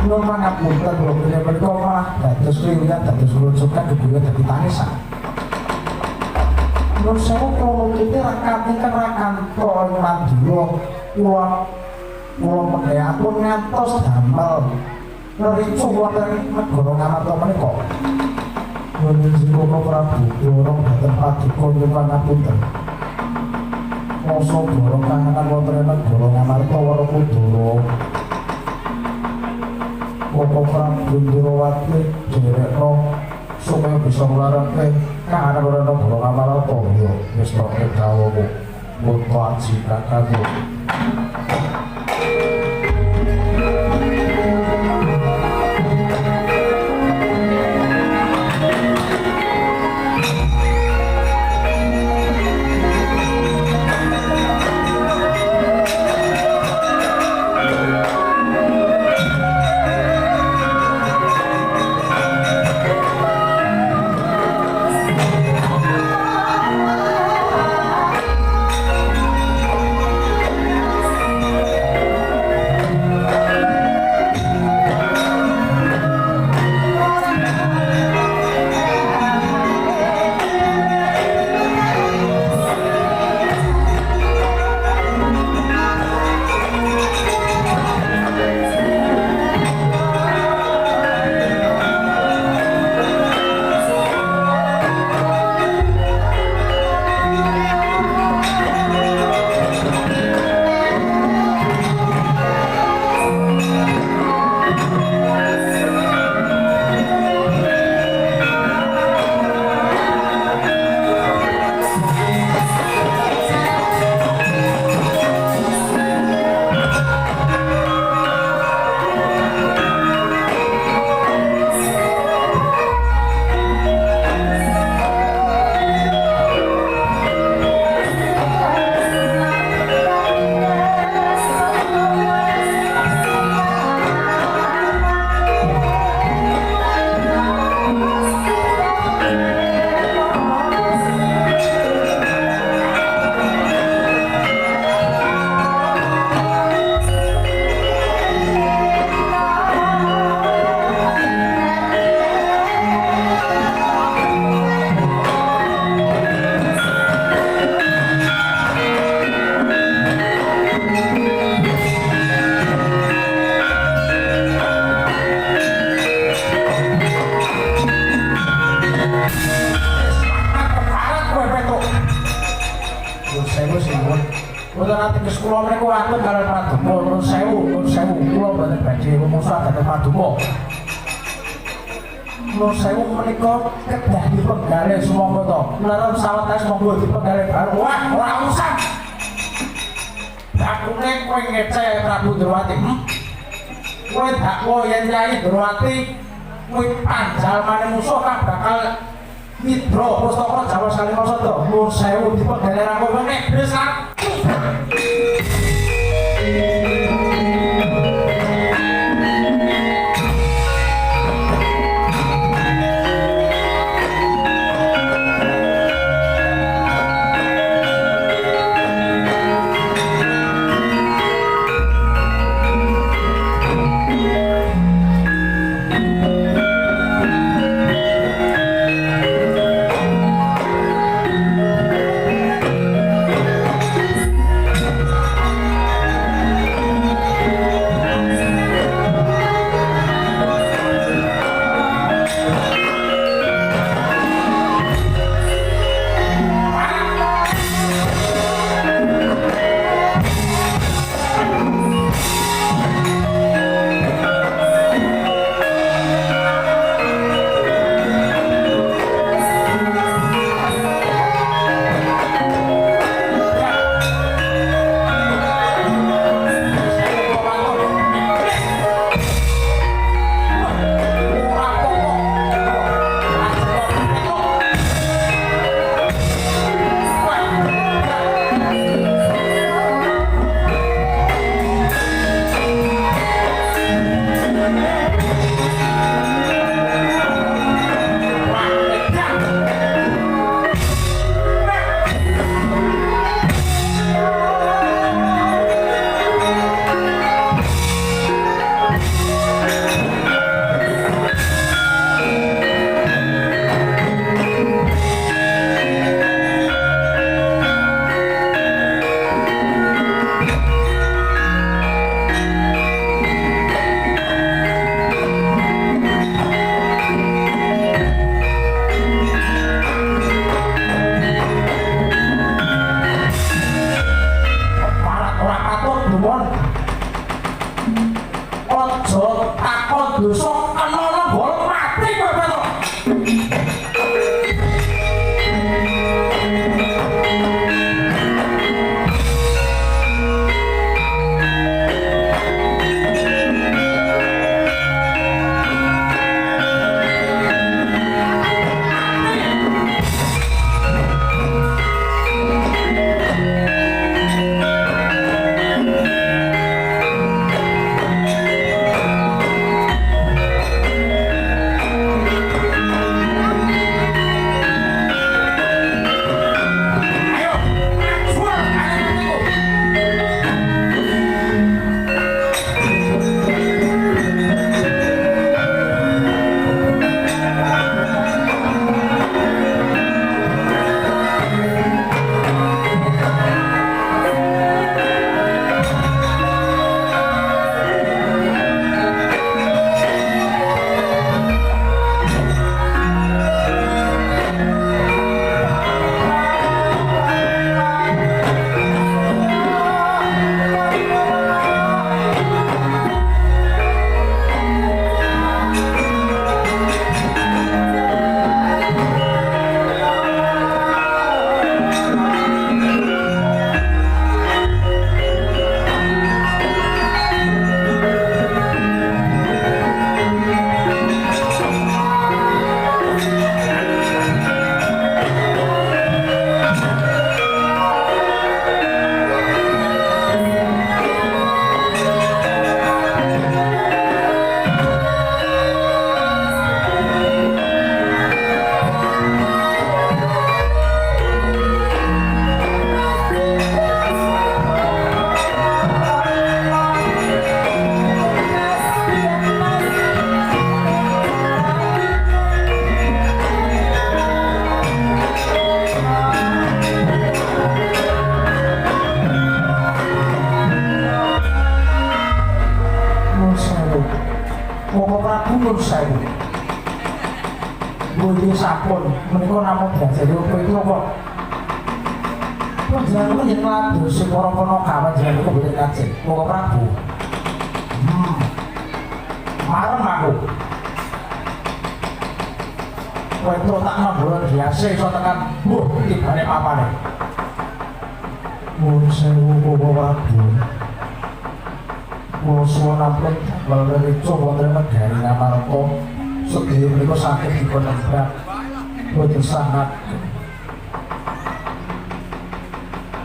Nun pangapunten kula punya menika malah dados riwayat dados rujukan kebaya dadi tangisan. Nun sewu kula kite rakane kan rakanto Madura kula medhayapun ngantos damel ngericu wonten negara Ngamarta menika. Nuwun sira Prabu Dorong dhateng paduka nyuwun pangapunten. Masa borong kahanan wonten negara Ngamarta Warakudara. Bapak Prabu Durawati direkno supaya bisa nglarake kahanan wonten negara Ngamarta. Ya wis tok dawuhmu. Mutu aji kakangku. aja takon dosa ana bolong mati kowe to. Sampun menika namung diajari apa itu apa? Panjenengan niku yen ngladosi para panaka panjenengan niku boten kajeng. Monggo Prabu. Marem aku. Kowe entuk tak nomboran biasa iso tekan tibane papane. Nuwun sewu Bapak Prabu. Kula suwun ampun damel reca wonten negari Ngamarta sedaya menika saged dipun nebak. Boten sangat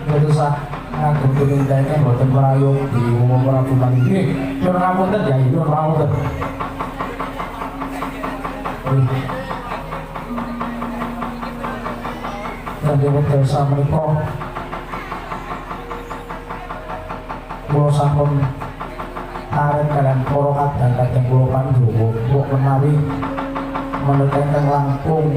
ngagem pinindane boten prayogi di umum Prabu Manggih. Nyuwun ngapunten ya, nyuwun ngapunten. Kanthi wekdal samenika kula sampun arep kaliyan para kadang-kadang kula Pandhawa kok menawi menetengken langkung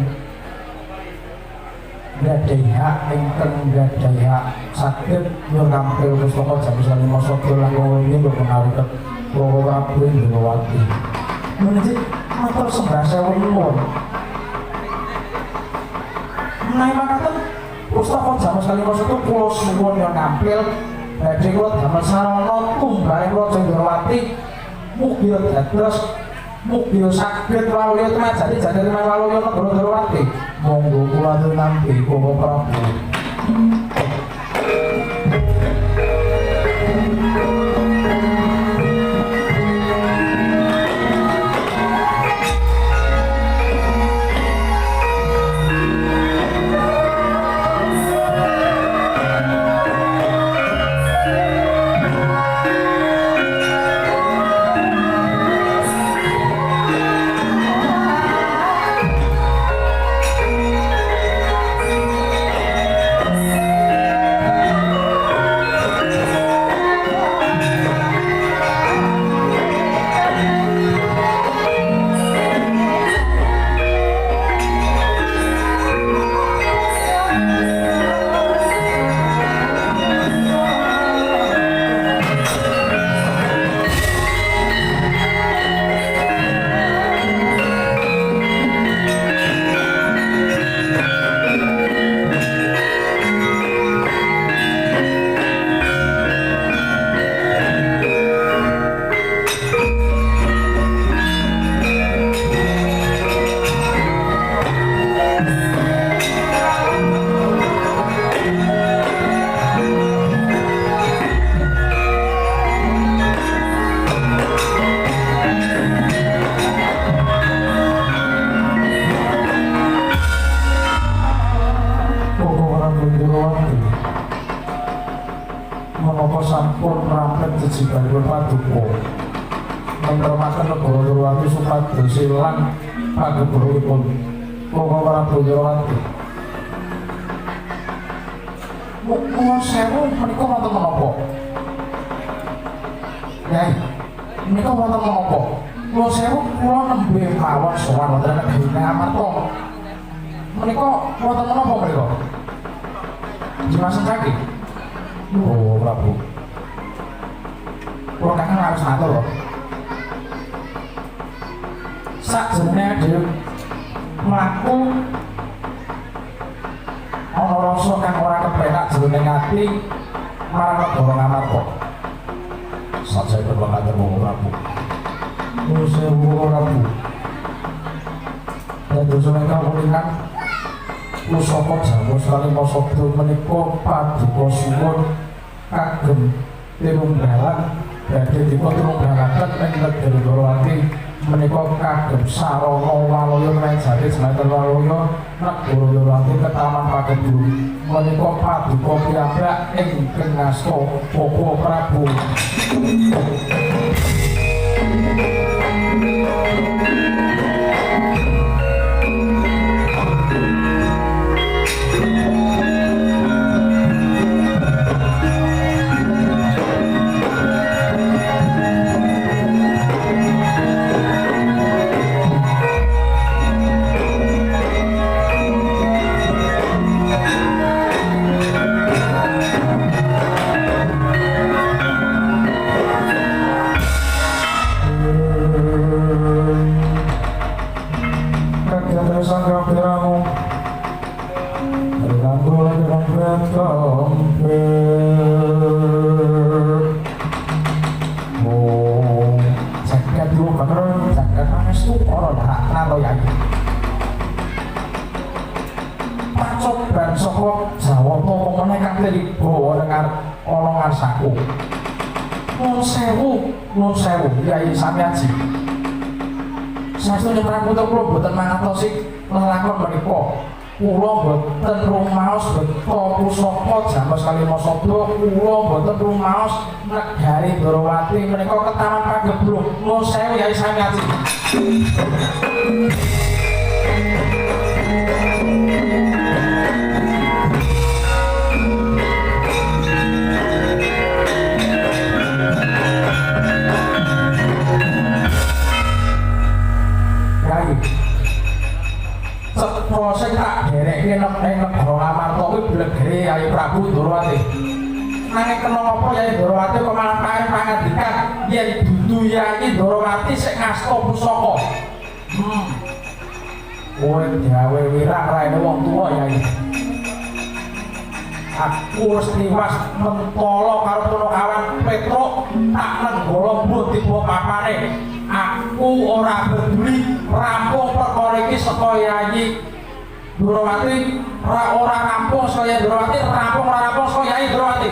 gadai hak ingkang gadai hak saged nyuwun kampil pustaka jam 5 sore langkung ini berpengaruh ke Bapak Prabu Indrawati. Menawi matur sembah sewu nuwun. Menawi makaten pustaka jam 5 sore kula suwun nyuwun kampil badhe kula damel sarana tunggaling Raja Indrawati mugi dados mugi saged waluya temajati jane waluya negara Indrawati. Monggo kula nyuwun nampi Bapak Prabu. sibaripun paduka mentremaken negara Durwati supados ilang pageblungipun Koko Prabu Durwati. Nuwun sewu menika wonten menapa? Nyai, menika wonten menapa? Nuwun sewu kula nembe mawon sowan wonten negeri Ngamarta. Menika wonten menapa menika? Dimaksud kaki? Oh, Prabu. Kula kakang harus matur lho. Sakjane dhewe mlaku ana rasa kang ora kepenak jroning ati marang negara Ngamarta. Sajae kula matur nuwun Prabu. Nuwun sewu Prabu. Dados menika punika pusaka Jawa Salima Sabda menika paduka suwun kagem tinunggalan badhe dipuntunggalaken ing negeri Durwati menika kagem sarana walaya rejane Jemaatan Walaya negara Durwati Ketaman Pageblung menika paduka piyambak ingkang ngasta Koko Prabu. Pacoban saka Jawa apa meneh kang dibawa dengar olongan saku. Nuwun sewu, Kyai Samyaji. Saestu nyemprang putra kula boten mangertosi lelakon menika. Kula boten rumaos beta pusaka Jawa Salima Sabda, kula boten rumaos negari Durwati menika Ketaman Pageblung. Nuwun sewu Kyai Samyaji. Cepo sing tak derekke ning negara Ngamarta kuwi blegere Kyai Prabu Durwati. Nanging kena apa Kyai Durwati kok malah pangandikan yen dudu Kyai Durwati sing ngasta pusaka. Kowe gawe wirang raine wong tuwa Kyai. Aku wis tiwas mentala karo Punakawan Petruk tak nenggala mbuh tiba papane. Aku ora peduli rampung perkara iki saka Kyai Durwati, ora rampung saka Kyai Durwati, rampung ora rampung saka Kyai Durwati.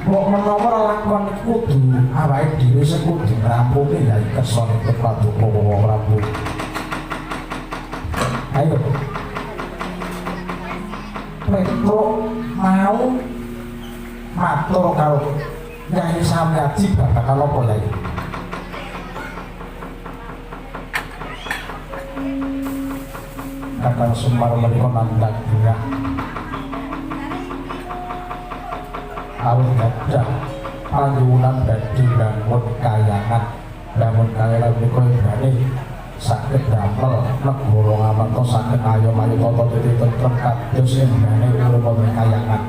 Kok menawa lakon kudu awake dhewe sing kudu ngrampungi ya kersa Paduka Prabu. Ayo. Petruk mau matur karo Kyai Samyaji babagan apa ya iki? Kakang Semar menika nandhang dirah awit gadah panjuwunan badhe bangun kayangan menika ibrane saged damel negara Ngamarta saged ayo-ayo tata titi tentrem kados ibrane kula kayangan.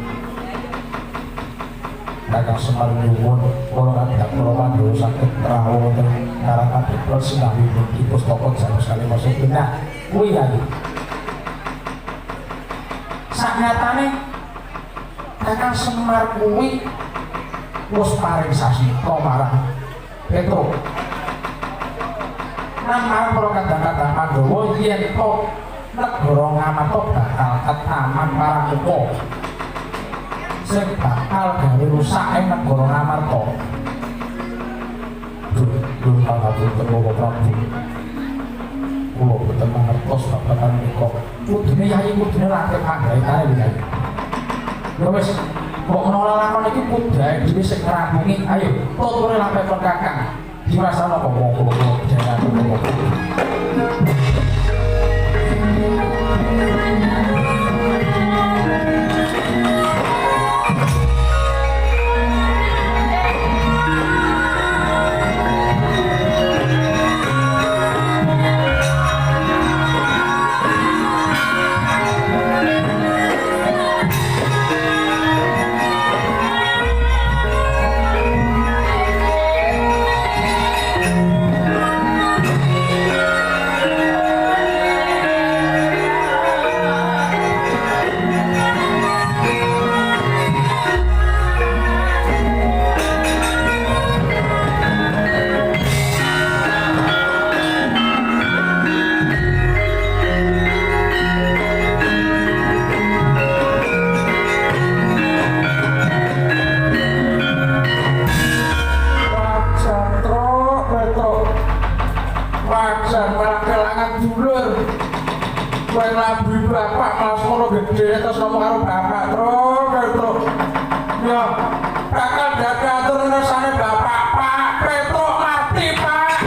Kakang Semar nyuwun kula kadang kula Pandhawa saged rawuh wonten Karangka Dipel sinawi mugi pustaka Jamus Kalimasuk Pindah kuwi ya. Saknyatane Kakang Semar kuwi wis paring sasita marang Petruk. Nang para kadang-kadang Pandhawa yen to negara Ngamarta bakal ketaman Parakupa sing bakal gawe rusak ing negara Ngamarta. Dun pangapunten Bapak Prabu. Kula boten mangertos babagan menika. Kudune Yayi kudune lake panggaitane lho Yayi. Ya wis, kok menawa lakon iki kudae dhewe sing ngrampungi. Ayo, tuture lampahipun Kakang. Dirasakno kok kula jalan kula. Terus ngomong karo bapak terus ya bakal dadi atur ngersane bapak Pak Petruk mati Pak.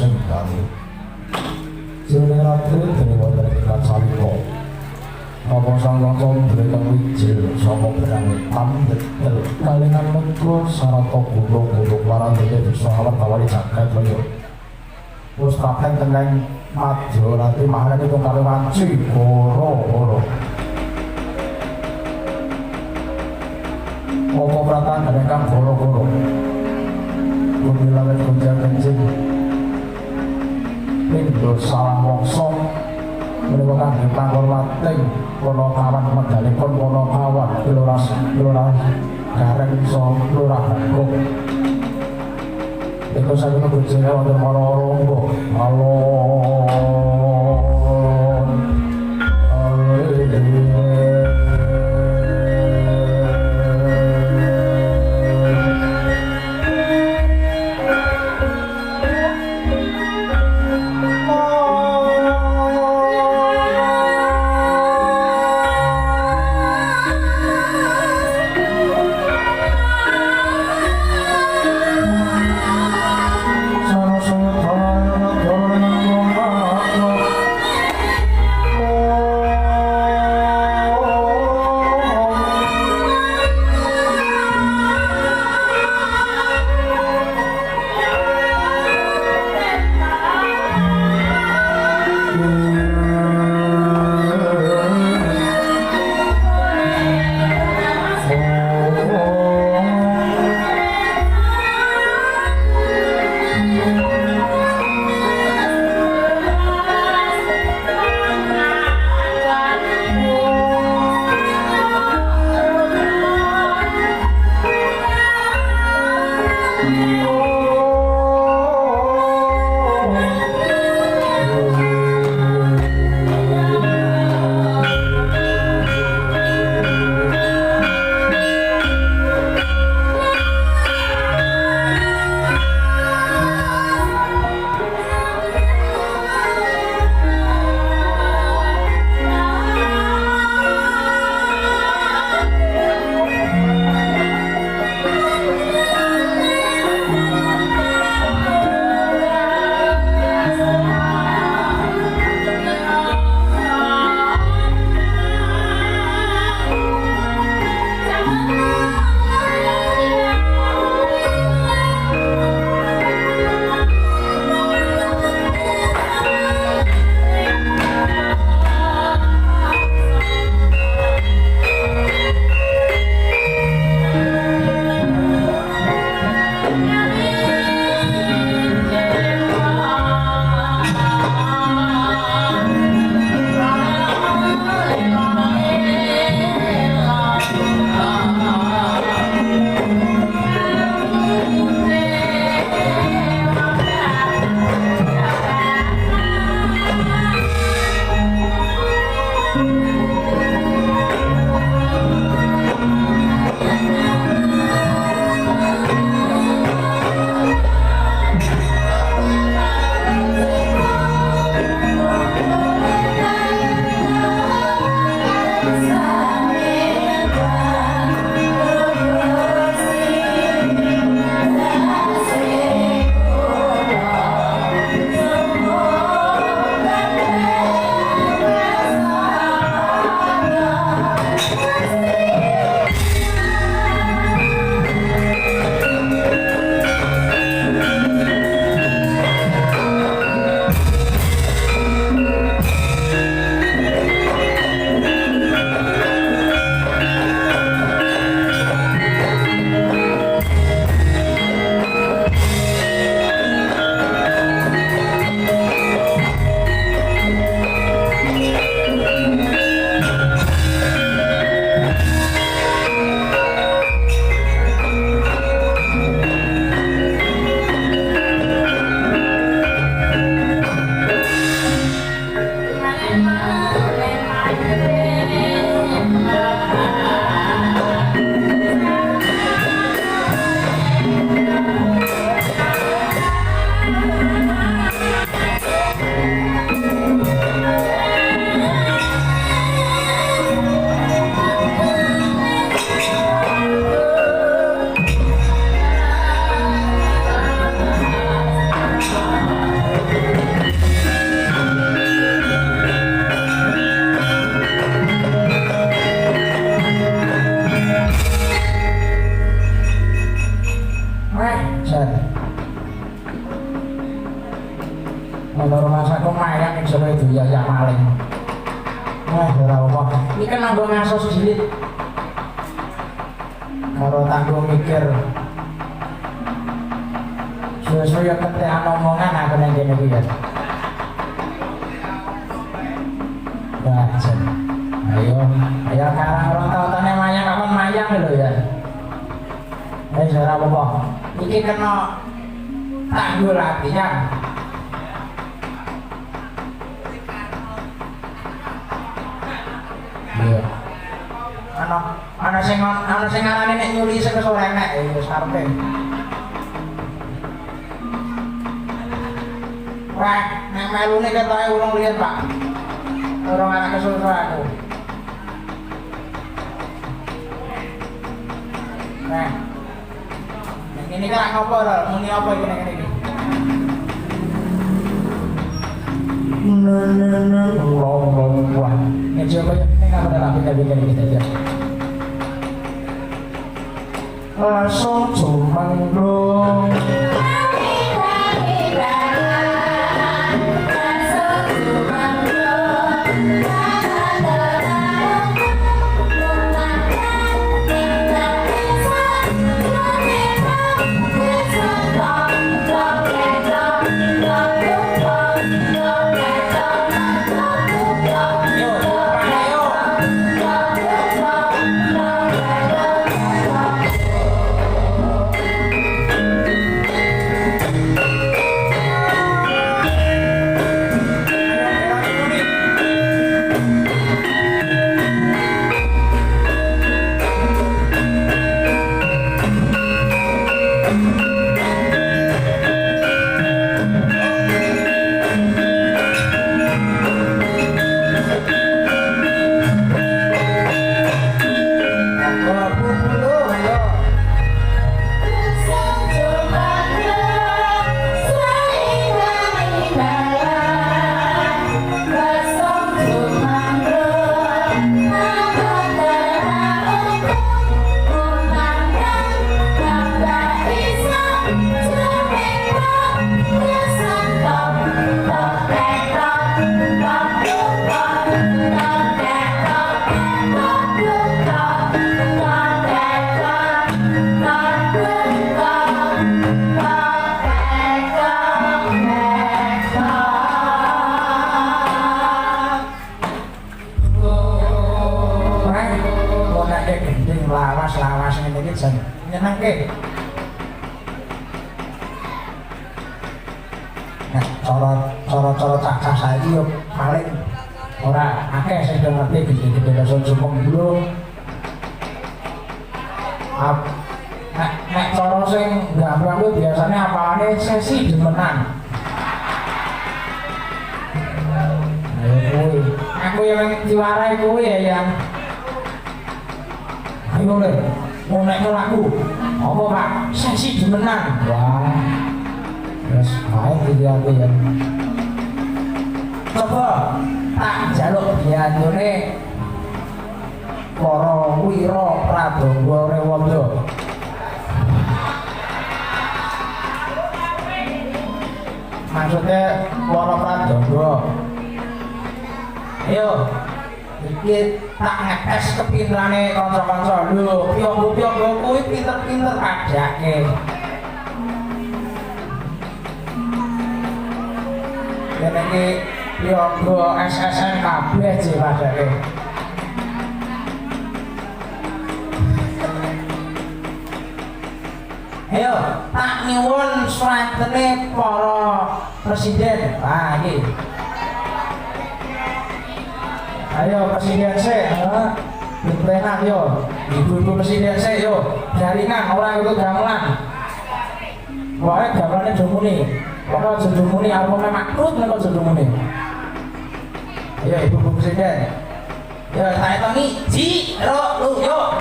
sing kali jeneng ratri dening wonten ing kacalika apa sang kanca dhereng wijil saka berang hitam detel kalingan negara sarata gunung-gunung warandene bisa awet awali jagat lho wis kabeh teneng madya rati maharani karo wanci ora apa pratan dereng kang goro-goro bumi langit gonjang kencing pindho salah mongso menika kangge panghormating para kawan medalipun para kawan lurah gareng iso lurah bagong iku saking bojone wonten para ronggo alon Set. Menurut masa kok mayang yang sudah itu ya maling. Ora apa. Iki kan nganggo ngasos jilid. Karo tanggung mikir. Suwe-suwe ketekan omongan aku nang kene iki ya. Baca. Ayo karang orang tautane mayang kapan mayang lho ya. Ora apa. Iki kena tanggul latihan. Iya. Ana sing ngarani nek nyuli sing sore nek wis karepe. Wah, nek melune ketoke ulung liyan, Pak. Ora anak kesusu aku. Nah. Ini kan ngopo lho, muni apa iki nek ngene iki? Wah, nek coba nek apa dalam kita aja. Langsung cuman dong. Lawas ngene iki jan nyenengke. Nah, cara cacah saiki yo paling ora akeh sing ngerti gede-gede basa Jepang dulu. Nek cara sing gampang kuwi biasane apalane sesi demenan. Ayo kuwi, aku yang diwarai kuwi ya yang ayo le, mau naik laku, apa Pak? Sesi demenan. Wah, terus main dia ya. Coba tak jaluk biayane para wira Prabowo Rewanda. Maksudnya para Prabowo. Ayo. Iki tak ngetes kepinterane kanca-kanca. Lho, piyok-piyok kuwi pinter-pinter ajake. Dene iki piyok SSN kabeh jek padake. Ayo, tak nyuwun swatene para presiden. Ah, iki. Ayo presiden sih, enak yo, ibu-ibu presiden sih yo, jaringan orang itu gamelan, pokoknya gamelannya jomuni, pokoknya jomuni albumnya makrut nih kok jomuni. Ayo ibu-ibu presiden, yo saya tangi, lu yo.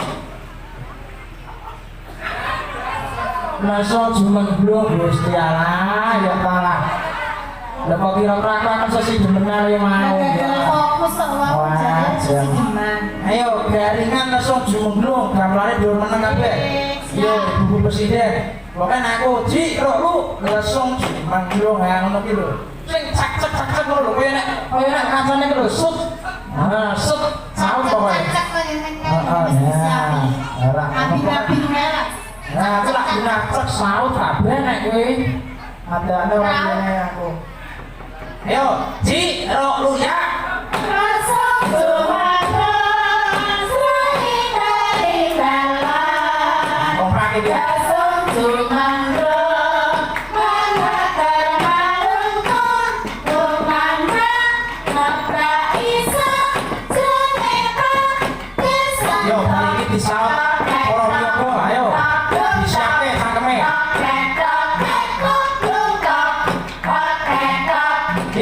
Masa cuma belum Gusti Allah ya kalah. Lepas kira-kira kan sesi demenan yang mau. Fokus sama ayo jaringan langsung jumlah gambarnya dua menang kabeh. Yo ibu presiden. Pokoke aku ji ro lu lesung mang yo ngono ki lho. Sing cak-cak ngono lho koyo nek kancane ki lho sut. Nah, sut saut pokoke. Heeh. Ora Abi-abi merah. Nah, aku lak dinacek saut kabeh nek kowe. Adane wayane aku. Ayo, ji ro lu ya. Rasa suara sering dari dalam. Kompak iki. Sumandro manakar malungkun Kumanda Nabra isa Juneka Desa Yo, iki disaut. Ora yo, ayo. Disiapke cangkeme.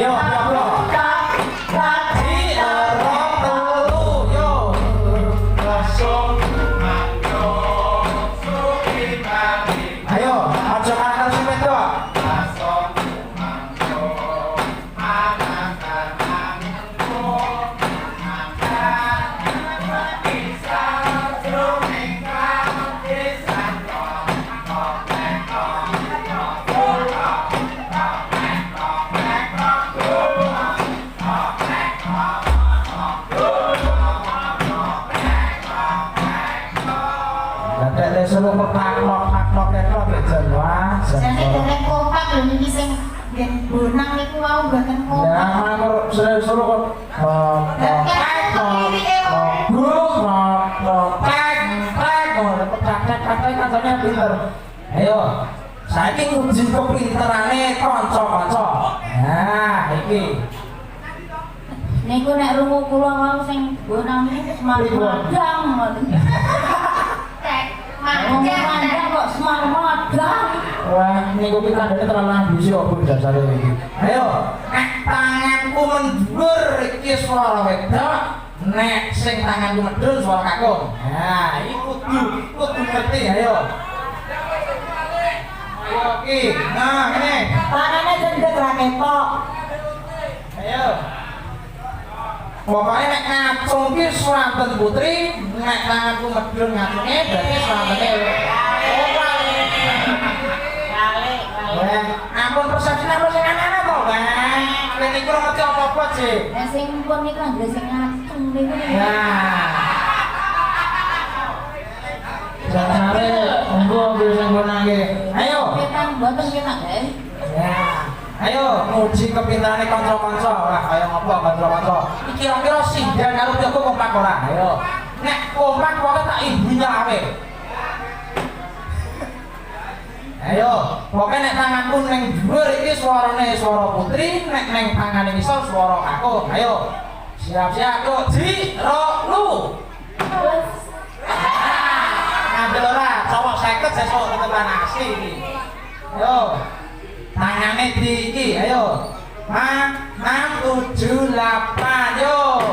Yo, yo. Ji ro lu yo. Langsung ayo, aja kalah sing wedok. Dadek seru petak-nok ketok jan wah. Jane dereng kompak lho niki sing ngen bonang niku wau mboten Ya, kompak. mangko seru kok. Kancane pinter. Ayo, saiki nguji kepinterane kanca-kanca. Nah, iki. Niku nek rungu kula wau sing bonang niku semadang ngoten. Madang kok semar madang. Wah, niku ki kandhane terlalu ambisi opo dasare iki. Ayo, nek tanganku mendhuwur iki swara wedok, nek sing tanganku medhun swara kakung. Nah, iki kudu ngerti ayo. Ayo ki. Nah, ngene. Tangannya cendek ra ketok. Ayo. Pokoknya nek ngacung ki swanten putri, nek tanganku medhun ngacunge berarti swantene ampun persepsi apa sing aneh-aneh to, Bang? Nek niku ora ngerti apa-apa sih. Nek sing pun niku anggere sing ngacung niku. Nah. Janare monggo bisa ngonange. Ayo. Kita mboten kita, guys. Ya. Ayo nguji kepintarane kanca-kanca. Wah, kaya ngopo kanca-kanca? Iki kira-kira sindang karo aku kompak ora? Ayo. Nek kompak pokoke tak ibunya awe. Ayo, pokoknya nek tanganku neng dhuwur iki swarane swara putri, nek neng tangane ngisor swara kakung. Ayo. Siap-siap kok ji ro lu. Ngambil ora, cowok 50 sesuk tetepan asli iki. Ayo. Tangane di iki, ayo. 6 7 8 yo.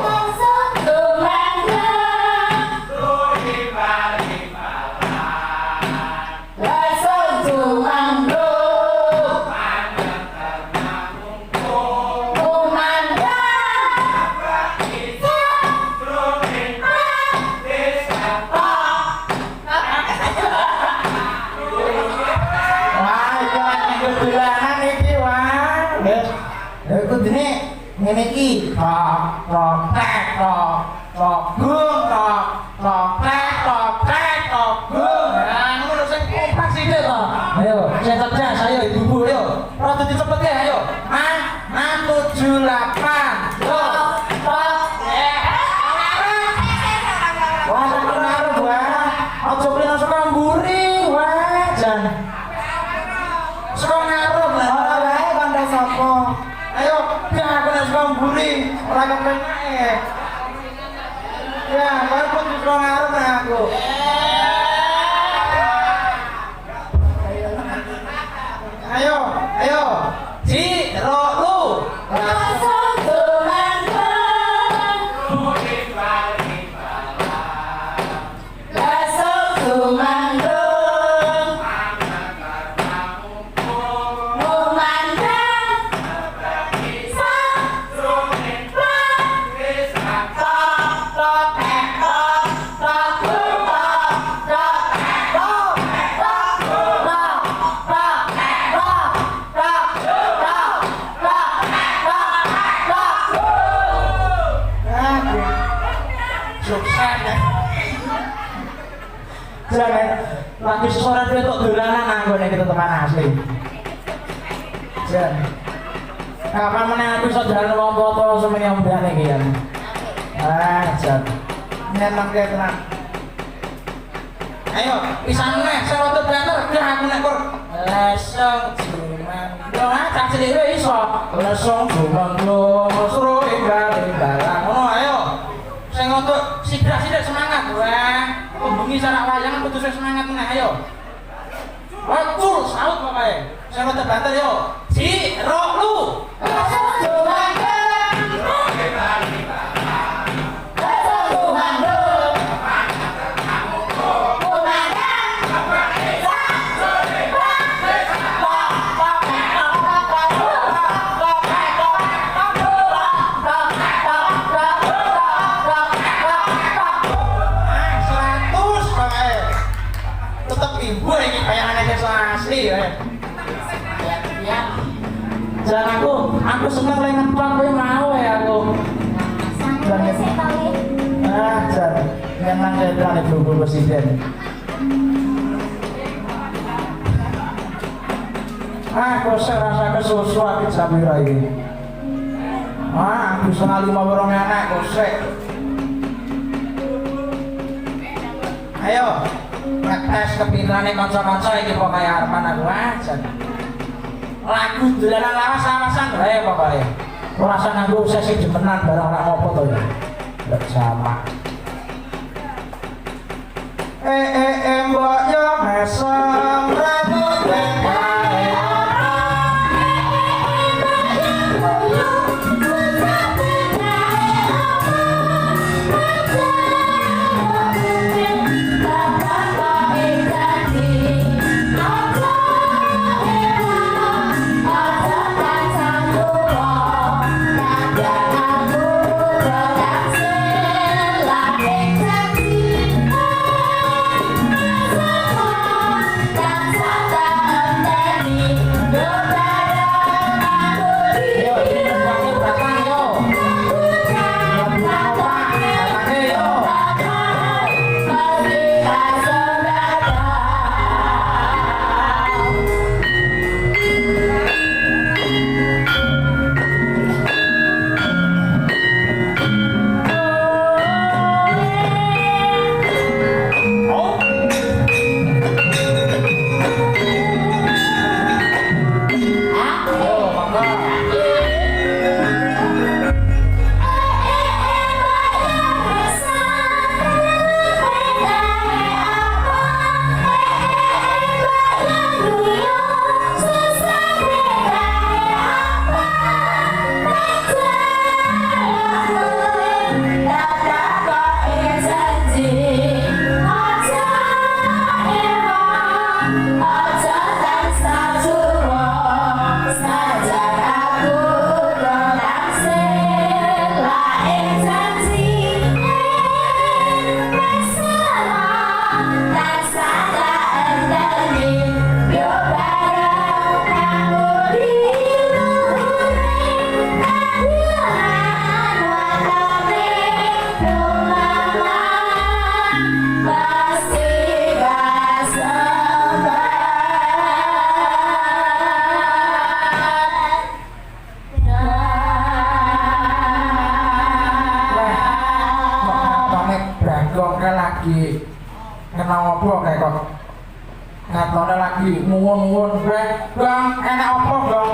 Ngene iki tok tek tok gung gung. Nah, ngono sing kompak sithik to. Ayo, sing cerdas ayo ibu-ibu ayo. Rada dicepetke ayo. 6 7 8. Yo. Wah, ngarep wah. Aja prino saka mburi wah jan. Saka ngarep lah. Ora wae kandha sapa. Ayo, biar aku nek saka mburi ora kepenak. Ya, baru pun saka ngarep aku. Ayo. Ji ro lu. Jangan lagi sore dia tuh dolanan anggone kita teman asli. Jan. Kapan meneh aku iso jalan wong foto semenyong mbane iki ya. Jan. Memang kayak tenang. Ayo, pisan meneh sing rada banter ki aku nek kur lesong cuman. Yo cah cilik iso. Lesong cuman lo suruh inggal-inggalan. Ngono ayo. Sing untuk sidak-sidak semangat wah. Bengi sarak wayangan kudu semangat meneh ayo. Wacul saut pokoke. Sing rada banter yo. Si ro lu. Jangan aku seneng lagi ngepak kowe mau ya aku. Sangat sih kali. Jan, memang jenderal Ibu Presiden. Aku serasa kesusu aku Samira ini. Aku setengah 5 orang anak kosek. Ayo, ngetes kepintaran kanca-kanca iki pokoke arepan aku aja. Lagu dolanan lawas-lawasan bae pokoke. Ora usah nganggo sesi jemenan barang ora apa to ya. Lek sama. Mbok yo mesem rambut bae. Katone lagi nuwun-nuwun Bang, enak apa, Bang?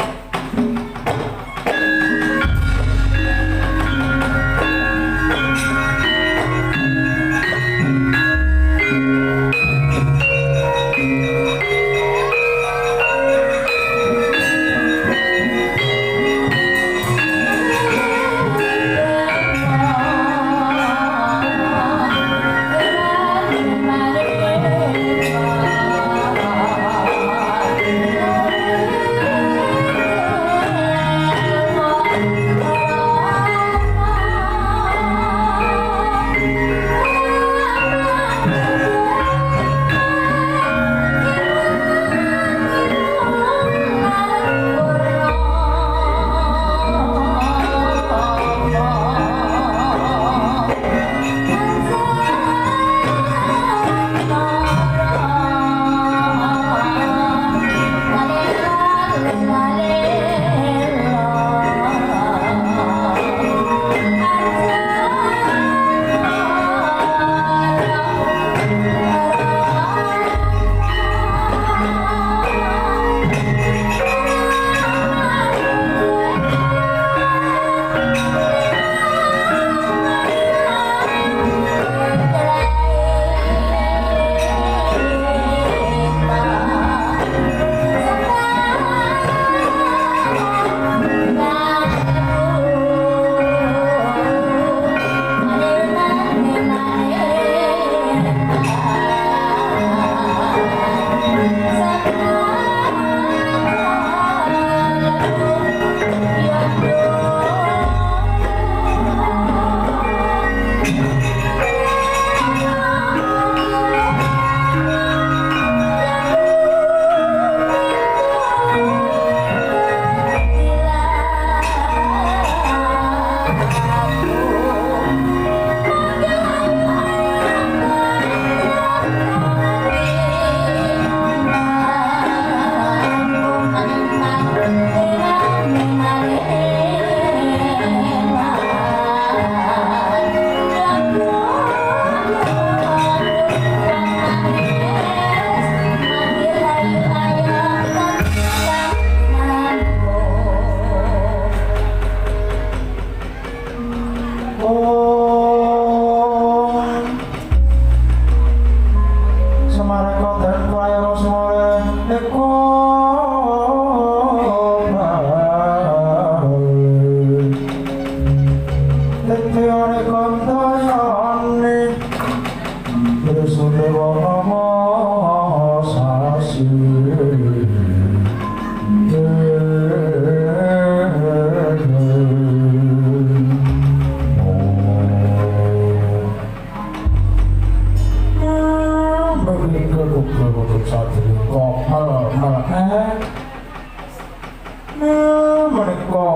menika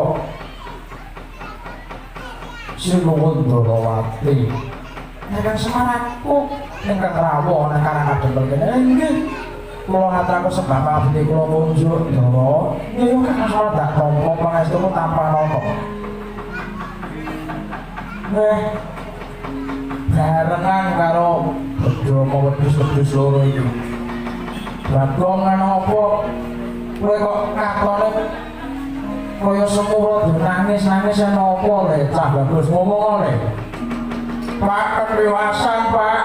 Sinuwun Darawati ingkang Semaraku ingkang rawuh ana karang kadempel kene nggih kula ngaturaken sembah pabekti kula munjuk Ndara nggih kang salah dak tampa pangestumu tanpa napa nggih barengan karo Bedhama wedhus-wedhus loro iki Bagong apa kowe kok katone kaya semua nangis-nangis napa le cah bagus ngomong le Pak kepriwasan Pak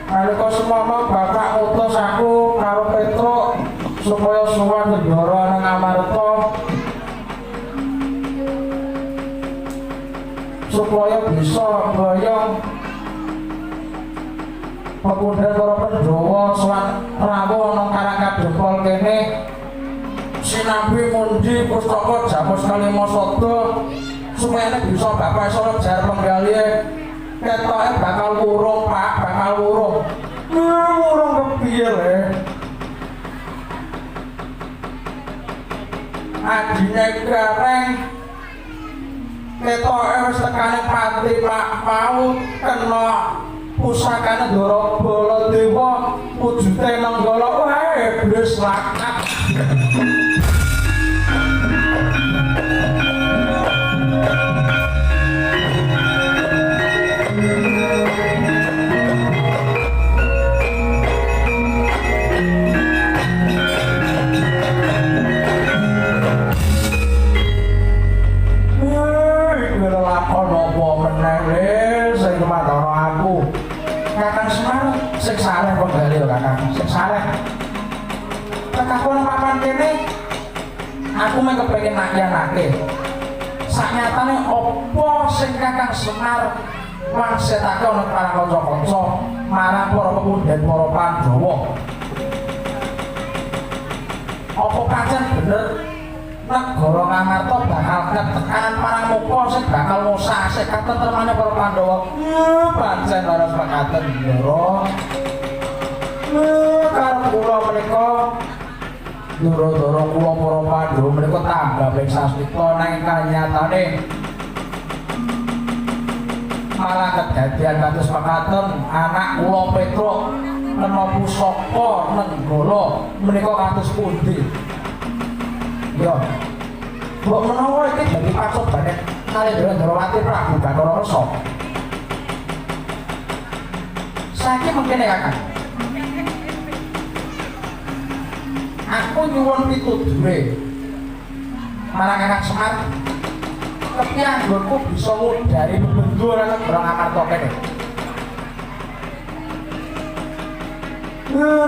nalika semana Bapak ngutus aku karo Petruk supaya sowan Ndara nang Amarta supaya bisa mboyong pepundhen para Pandhawa sowan rawuh nang karang kadempel kene sinambi mundi pustaka Jamus Kalimasada supaya bisa Bapak Sora jar penggalih ketoke bakal wurung Pak bakal wurung wurung kepiye le adine gareng ketoke wis tekane pati Pak mau kena pusakane Ndara Baladewa wujute nenggala wae iblis laknat sing saleh penggali lho Kakang sing saleh kekakuan papan kene aku mung kepengin nakyanake saknyatane apa sing Kakang Semar wangsetake ana para kanca-kanca marang para pepundhen para Pandhawa apa pancen bener negara Ngamarta bakal ketekanan marang muka sing bakal ngusah katentremane para Pandhawa pancen ora mekaten Ndara karo kula menika Ndara kula para Pandhawa menika tambah ping sasmita nanging kanyatane malah kedadian kados mekaten anak kula Petruk kena pusaka nenggala menika kados pundi ya mbok menawa iki dadi pacobane kalih Darawati Prabu Bathara saiki mengkene Kakang aku nyuwun pitudure marang Kakang Semar kepiye anggonku bisa ngudari bebendur ana Brang Amarta kene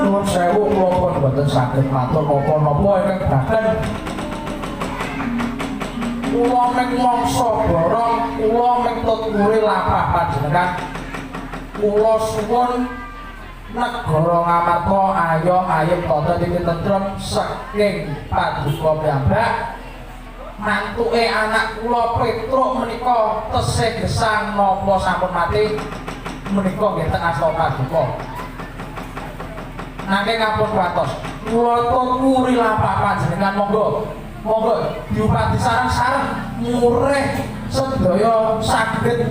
nuwun sewu kula pun mboten saged matur napa-napa ingkang baken kula mung mangsa borong kula mung tuturi lapah panjenengan kula suwun negara Ngamarta ayo ayem tata titi tentrem saking paduka piyambak mantuke anak kula Petruk menika tesih gesang napa sampun mati menika nggih teng asta paduka nanging ngapun kuwatos kula tuturi lapah panjenengan monggo diupati sareng-sareng murih sedaya saged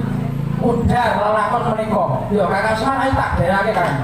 udar lelakon menika ya Kakang Semar ayo tak derake Kakang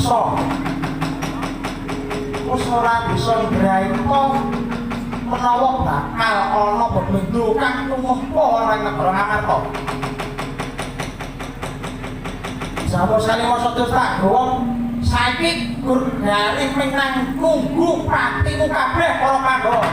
bisa wis ora bisa ngraita menawa bakal ana bebendu kang tumempa ora negara Ngamarta. Jawa Salimasa Dustagowo saiki gur dari menang nunggu patimu kabeh para Pandhawa.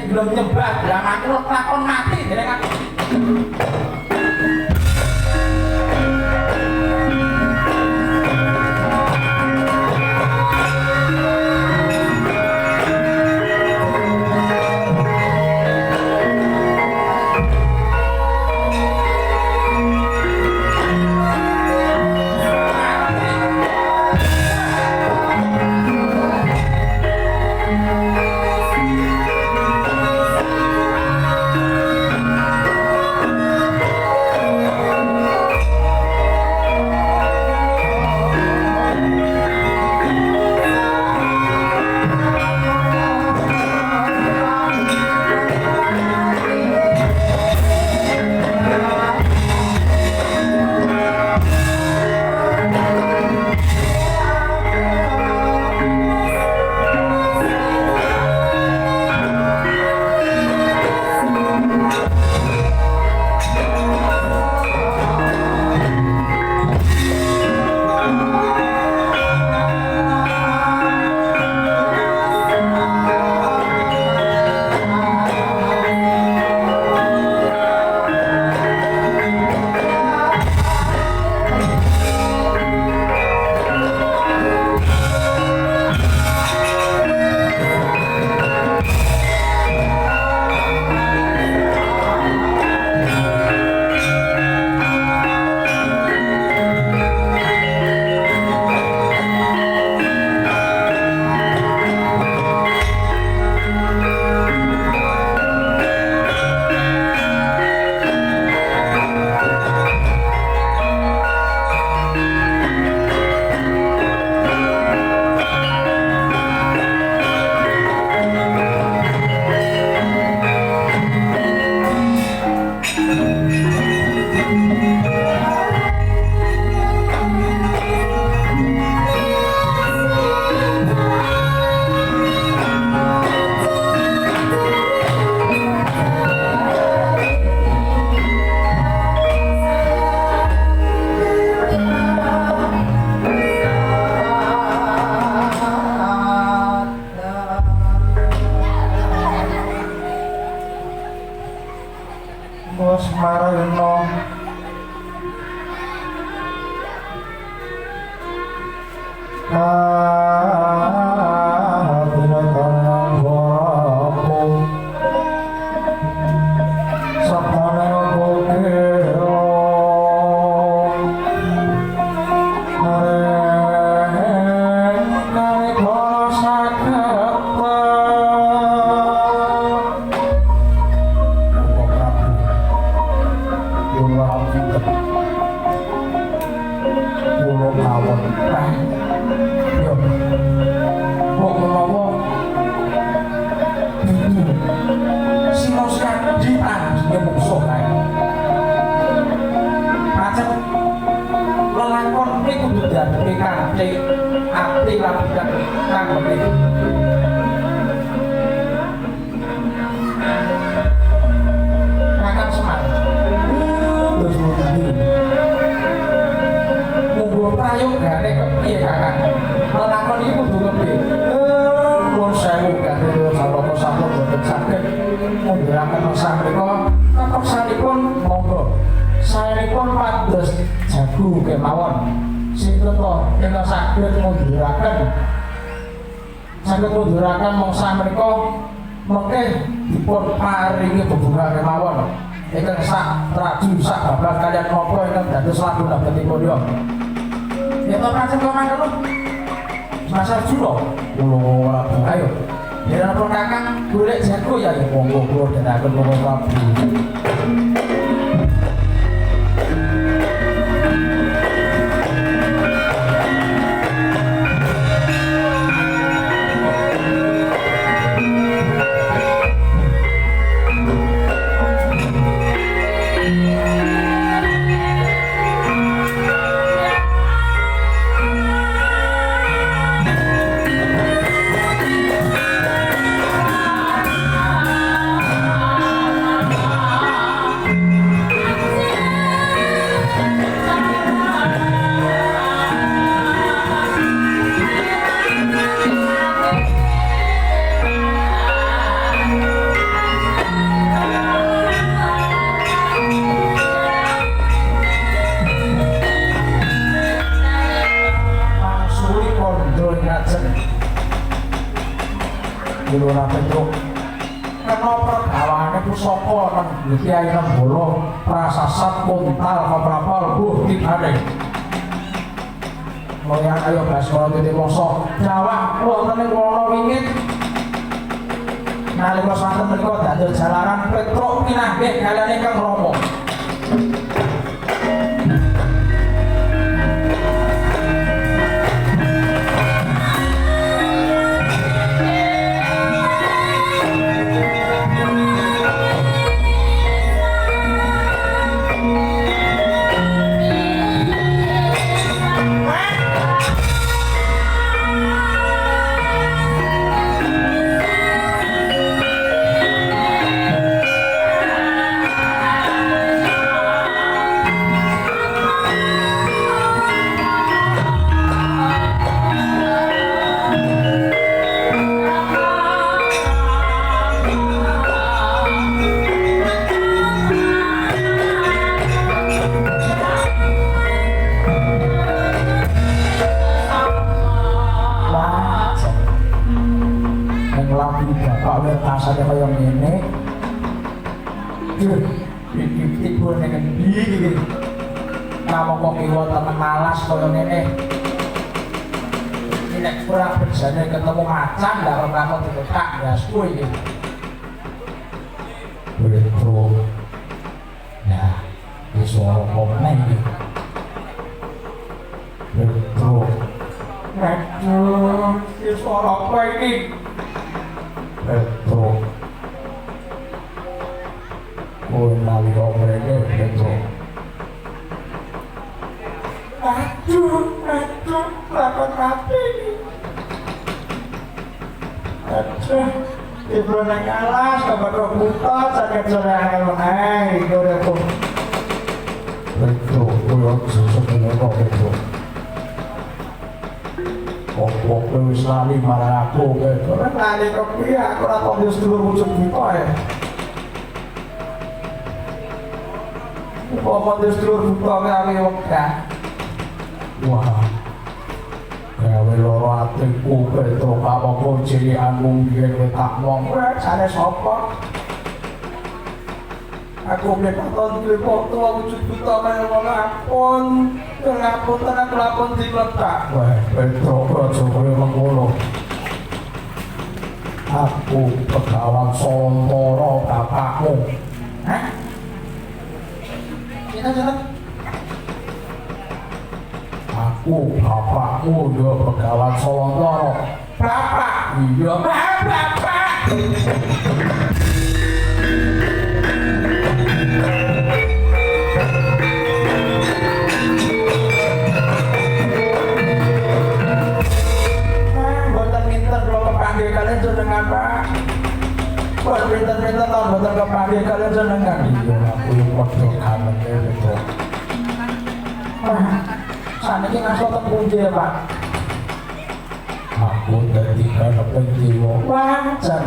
Belum nyembah bilang aku lakon mati dengan aku. Nah, yo, kok menawa Sinosian di dia musuh kae. Pancen lelakon iki kudu dadi kanthi ati lan kang penting. Kakang Semar. Terus mesti monggo prayogane kepiye Kakang? Lelakon iki kudu kepiye? Nuwun sewu Kakang Saloka sampun boten saged munduraken sampeka kapeksanipun monggo. Saenipun pados jagu kemawon. Sinten to ingkang saged munduraken mong samenika mengke dipun paringi bebungah kemawon. Ingkang sak traju sak bablas kaliyan napa ingkang dados lagu labetipun yo. Ya to pancen kok mangkono. Masa Julo, kula ayo. Yen apa Kakang golek jago ya monggo kula dhengaken monggo Prabu. Lurah Petruk kena pergawaane pusaka nang Kyai Rembolo prasasat kuntal keprapal bukti bane moyang ayo Baskara Titi Wangsa jawah wonten ing wana wingit nalika sampun menika dados jalaran Petruk pinanggih kaliyan ingkang Rama. Asale kaya ngene. Iki ning endi iki? Namung kiwa temen malas kaya ngene. Iki nek kurang bejane ketemu macan ndak ora ditetak gasku iki. Betul. Nah, wis ora komen iki. Betul. Aduh, wis ora apa iki? Betul. Kowe nalika mrene betul. Aduh, lakon rapi. Aduh, ibu nang alas kepada buta sakit sore angel meneh iku. Betul, kowe sesuk kok betul. Kok wis lali marang aku kowe. Ora lali kok piye aku ora kok wis dulur wujud buta ae. Kok wis dulur buta kali wegah. Wah. Gawe loro atiku beto apa cilianmu biyen kowe tak mong. Jane sapa? Aku menaton duwe foto wujud buta kaya ngono ampun. Ngapunten aku lapun dikletak. Wah, beto aja kowe mengkono. Aku Pegawan Sontara bapakmu. Hah? Kita bapakmu ya Begawan Solontoro. Bapak, iya bapak. Boten pinten kula kepanggih kalian jenengan Pak. Boten pinten-pinten tahun boten kepanggih kalian jenengan. Iya aku padha kangen itu. Saniki ngaso teng pundi ya Pak? Aku dadi kaneping jiwa. Wajan.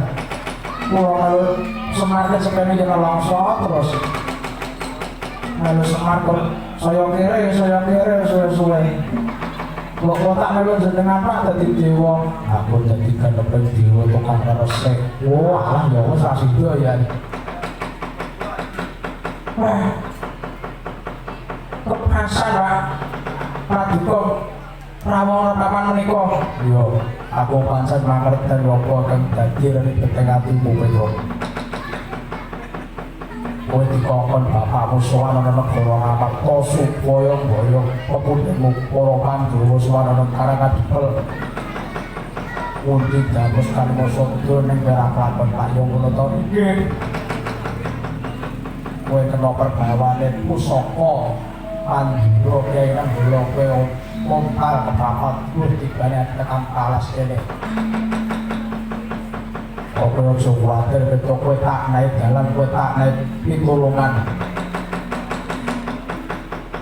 Kula kalau Semar ke sepene jeneng longso terus. Lalu Semar kok saya kira suwe-suwe. Kok tak melu jenengan Pak dadi dewa. Aku dadi kaneping dewa tukang resik. Wah, alah ya wis ra sida ya. Wah. Kepasan Pak. Praduka rawuh kapan menika? Iya, aku pancen mangerten apa kang dadi reniteng atimu Pedro. Kowe dikongkon bapakmu sowan ana negara Ngamarta supaya mboyong pepundhenmu para Pandhawa sowan ana Karangadipel. Pundi dados kanmasa kidul ning perak lakon Pak Yo ngono to nggih. Kowe kena pergawane pusaka Pandura Kyai nang bloke Montal kepapat wis dibane tekan talas kene. Kowe aja kuwatir ketok kowe tak naik dalan kowe tak naik pitulungan.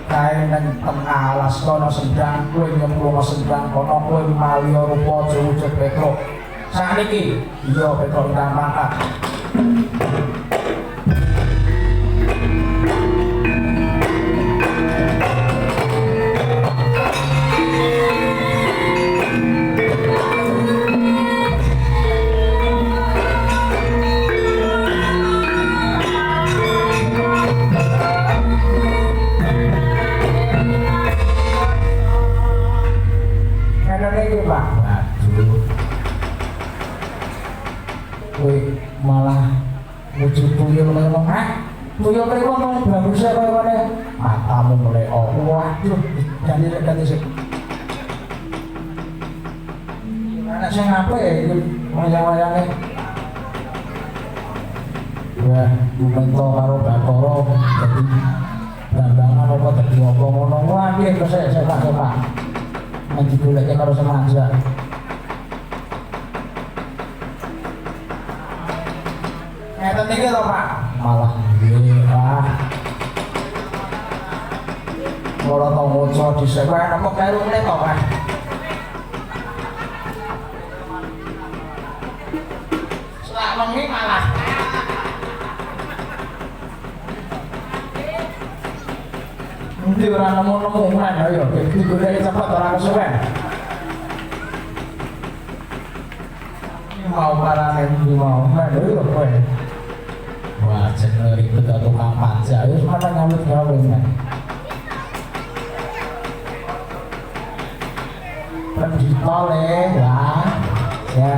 Kae nang tengah alas kono sendang kowe nyemplung sendang kono kowe malya rupa wujud Petruk. Sakniki iya Petruk ingkang mangkat. Malah wujud tuyul lelong tuyul mriko mung baguse kaya ngene matamu mulai waduh ganti sik ana sing apik iki wayang-wayange wah mento karo Bathara dadi dandangan apa dadi apa ngono wah iki kesek Pak nanti goleke karo Semanja. Ngeten niki lho Pak. Malah nggih Pak. Ora tau maca dhisik wae napa karune to Pak. Selak wengi malah. Endi ora nemu-nemu men ayo digoleki cepet ora kesuwen. Mau parane iki mau. Aduh kowe. Wah, jeneng ribet tukang pajak. Wis mana nyambut gawe men. Pendito le, lah. Ya.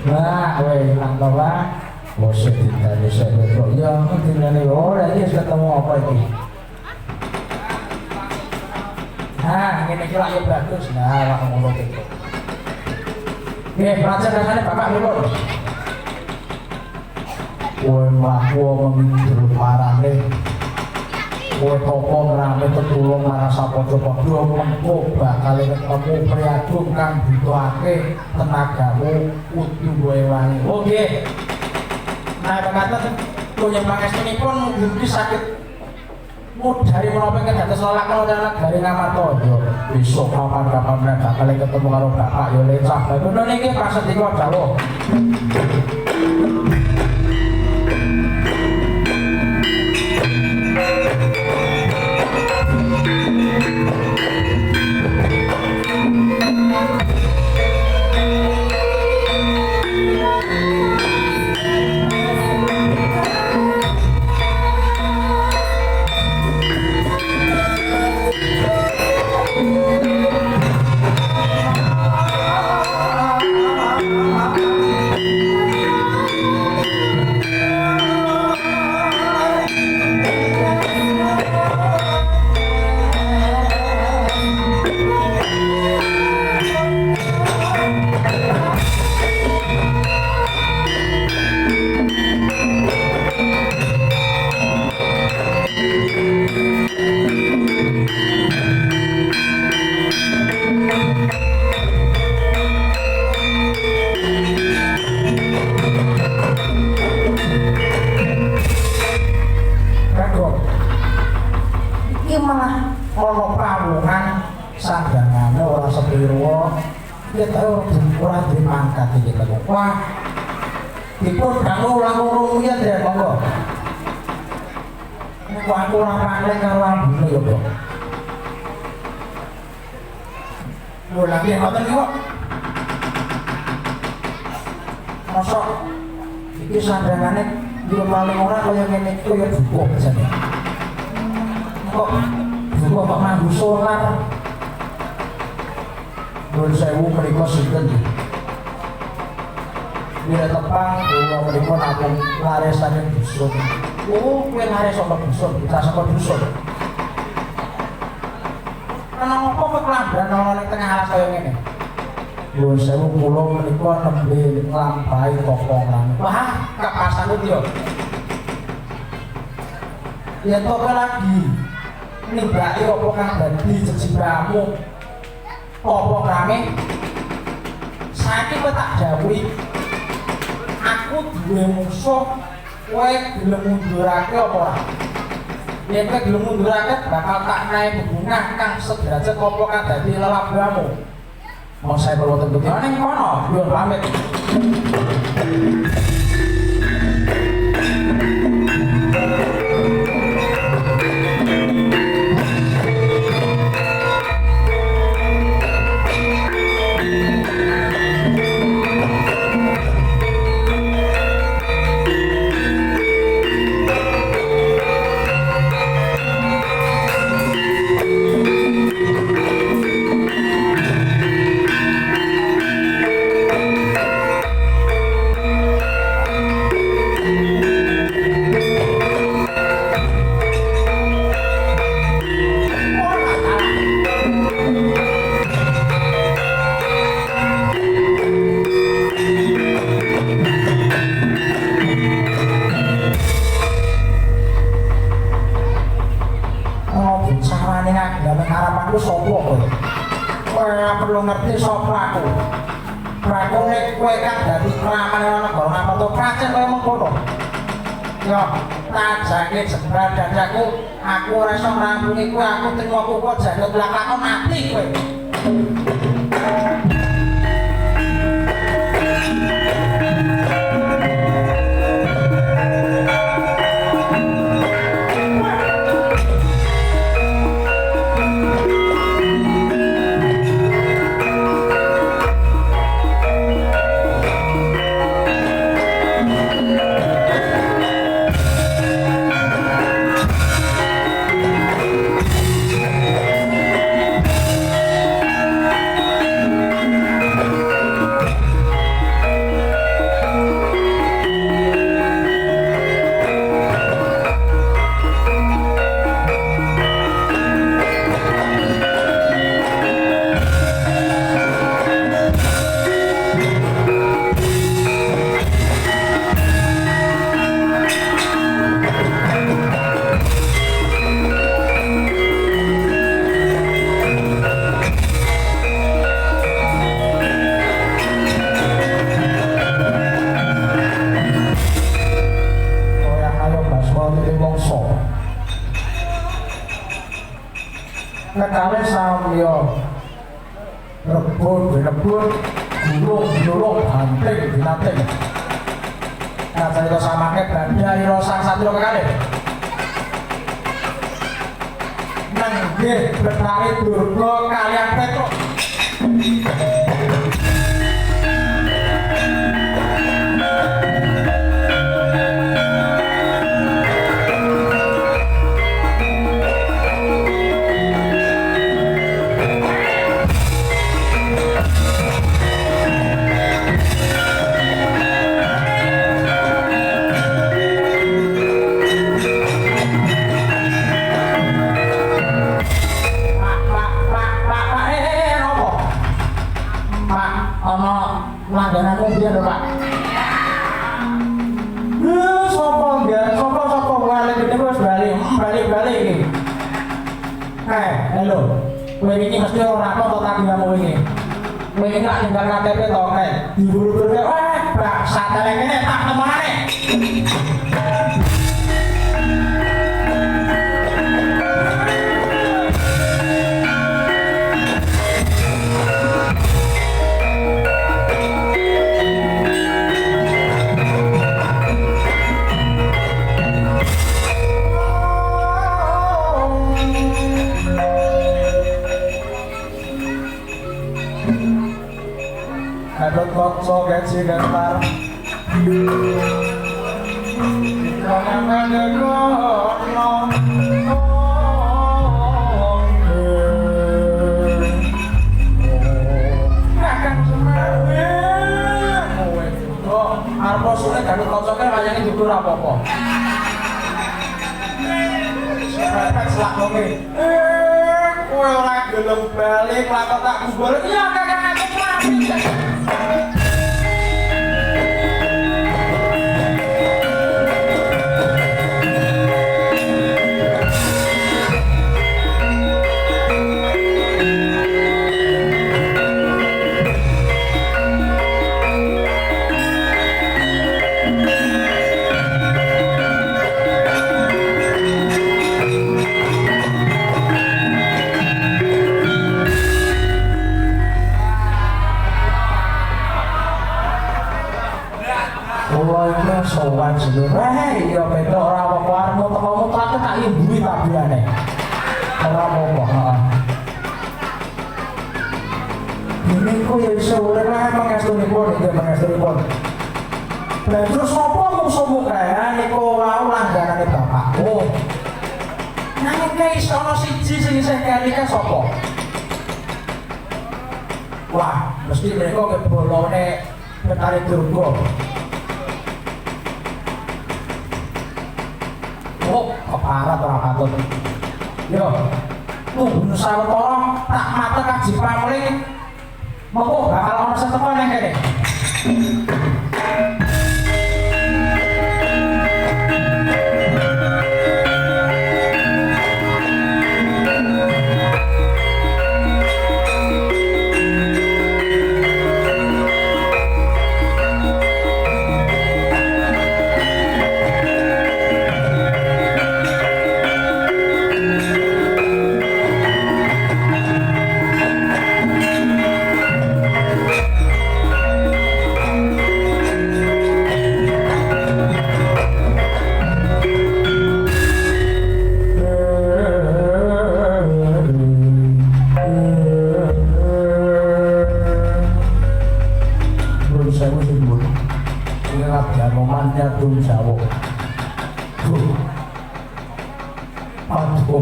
Wah, kowe nang lah. Bos ditane sik kok ya dinane ora iki ketemu apa iki. Ngene iki lak yo bagus. Nah, lak ngono iki. Nggih, pelajar rasane Bapak pripun? Kowe mlaku ngindur parane. Kowe topo ngrame tetulung marang sapodo-podo mengko bakal ketemu priagung kang butuhake tenagamu kudu duwe wangi. Oh nggih. Nah, mekaten punya pangestunipun mugi sakit dari menapa ingkang dados lelakon dari Ngamarta yo besok kapan-kapan bakal ketemu karo Bapak yo lecah. Ngono niki prasetya dawuh. iki malah ana pawongan sandangane ora sepiro ya tau ora dimangkat iki lho wah dipun dangu ulang-ulang ya deh monggo nek aku ora paling karo ambune ya kok lho lagi ngoten kok mosok iki sandangane yo paling ora kaya ngene iki kaya cukup jane kok cukup kok nganggo solar Nuwun sewu menika sinten Bila tepang kula menika namung laresane dusun oh kowe lares saka dusun kita saka dusun ana apa keklamban ana ning tengah alas kaya ngene Nuwun sewu kula menika nembe nglampahi kokongan wah kapasan itu yo yen to lagi nimbaki apa kang dadi jejibahmu apa rame saiki kowe tak dawuhi aku duwe musuh kowe gelem mundurake apa ora yen kowe gelem mundurake bakal tak naik bebungah kang sederajat apa kang dadi lelabamu mau saya perlu tentu ning kono yo pamit ngerti sapa aku. Prakone kowe kan dadi kramane ana negara apa to Prancis kowe mengkono. Yo, tak jake jebral dadaku, aku ora iso ngrampungi kowe, aku tengokku kok jane lakon mati kowe. Nekale samya rebut gulung banting dinanting kacarita samangke bandari sang satya kekalih nenggih Betari Durga kaliyan Petruk langgananmu dia lho Pak. Sopo enggak, sopo balik ini wis balik iki. Halo. Kowe iki mesti ora apa to tanggamu iki. Kowe iki lak tinggal KTP to kae. Diburu-buru Pak, satele kene tak temane. Kadut kocok gaji gentar Kangen dekono Kakang Semawe Kowe kok arep sune kadut kocoke wayane dudur apa-apa Sepet selak kowe kowe ora gelem balik lakon tak kubur iya kakang aku mati sowan seluruh iya beda ora apa-apa arep muter-muter tak imbui tabiane ora apa-apa heeh ini ku ya iso urip lah pangestunipun iki pangestunipun lha terus apa musuhmu kae niku wau langganane bapakku nanging kae iso ana siji sing isih kalike sapa wah mesti mereka kebolone Betari Durga oh, keparat ora patut. Yo, bunuh sawetara tak mate kaji pamrih. Mengko bakal ana seteko ning kene.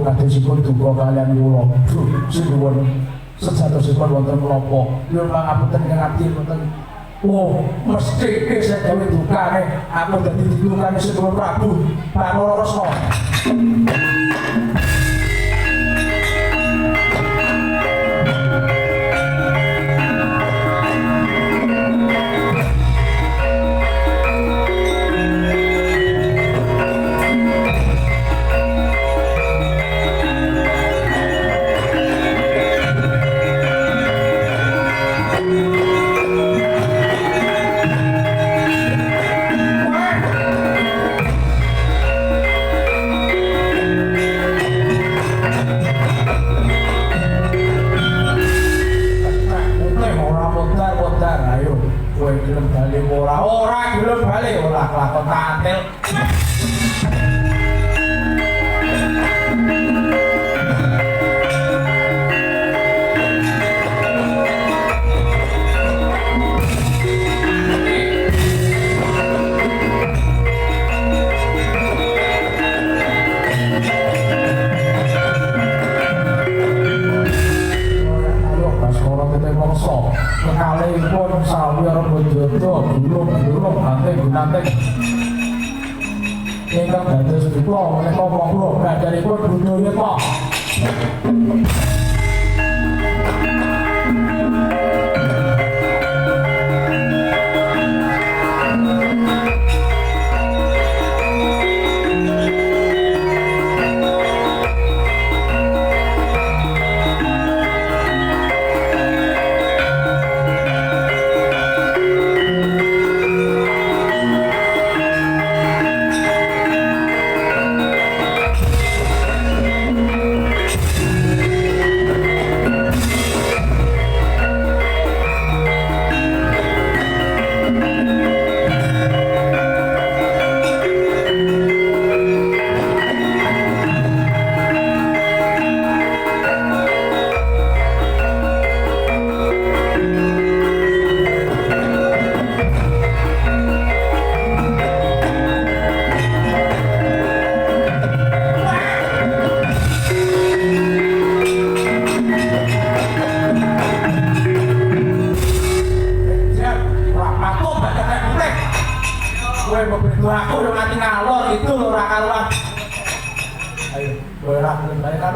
Kadosipun duka kalian kula sinuwun sejatosipun wonten menapa nyuwun pangapunten ingkang abdi wonten oh mesti saya gawe dukane aku dadi dukane Sinuwun Prabu Panararesna ora gelem bali ora kelakon tatil Kekalipun sawir bojoto gulung-gulung banting-banting ingkang dados duka menika monggo gajaripun budaya kok udah mati ngalor itu loh rakaruan. Ayo, boleh lah, boleh kan?